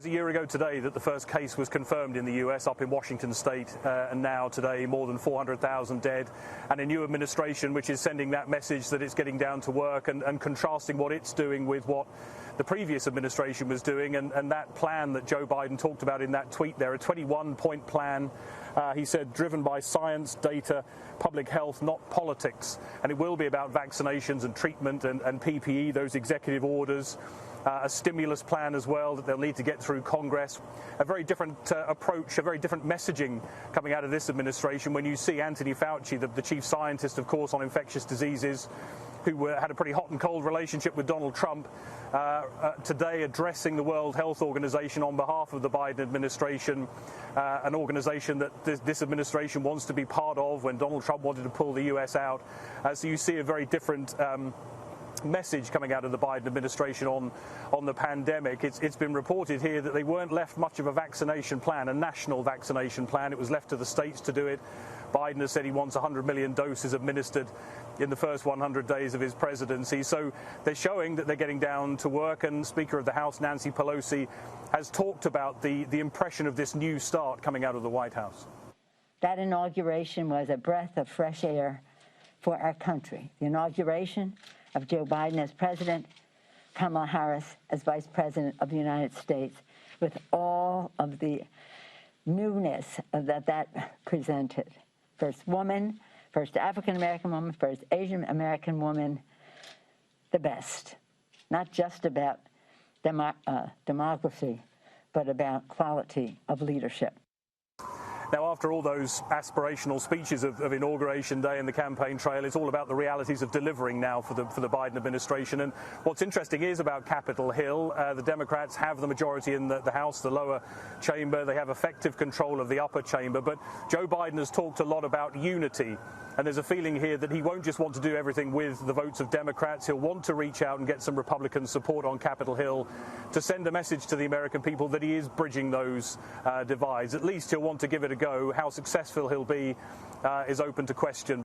A year ago today that the first case was confirmed in the US up in Washington state, and now today more than 400,000 dead, and a new administration which is sending that message that it's getting down to work and contrasting what it's doing with what the previous administration was doing, and that plan that Joe Biden talked about in that tweet there, a 21-point plan, he said, driven by science, data, public health, not politics, and it will be about vaccinations and treatment and PPE, those executive orders. A stimulus plan as well that they'll need to get through Congress. A very different approach, a very different messaging coming out of this administration when you see Anthony Fauci, the chief scientist, of course, on infectious diseases, who had a pretty hot and cold relationship with Donald Trump, today addressing the World Health Organization on behalf of the Biden administration, an organization that this administration wants to be part of when Donald Trump wanted to pull the U.S. out. So you see a very different message coming out of the Biden administration on the pandemic. It's been reported here that they weren't left much of a vaccination plan, a national vaccination plan. It was left to the states to do it. Biden has said he wants 100 million doses administered in the first 100 days of his presidency. So they're showing that they're getting down to work, and Speaker of the House Nancy Pelosi has talked about the impression of this new start coming out of the White House. That inauguration was a breath of fresh air for our country. The inauguration of Joe Biden as president, Kamala Harris as vice president of the United States, with all of the newness that presented. First woman, first African-American woman, first Asian-American woman, the best. Not just about demography, but about quality of leadership. Now, after all those aspirational speeches of Inauguration Day and the campaign trail, it's all about the realities of delivering now for the Biden administration. And what's interesting is about Capitol Hill. The Democrats have the majority in the House, the lower chamber. They have effective control of the upper chamber. But Joe Biden has talked a lot about unity. And there's a feeling here that he won't just want to do everything with the votes of Democrats. He'll want to reach out and get some Republican support on Capitol Hill to send a message to the American people that he is bridging those divides. At least he'll want to give it a go. How successful he'll be is open to question.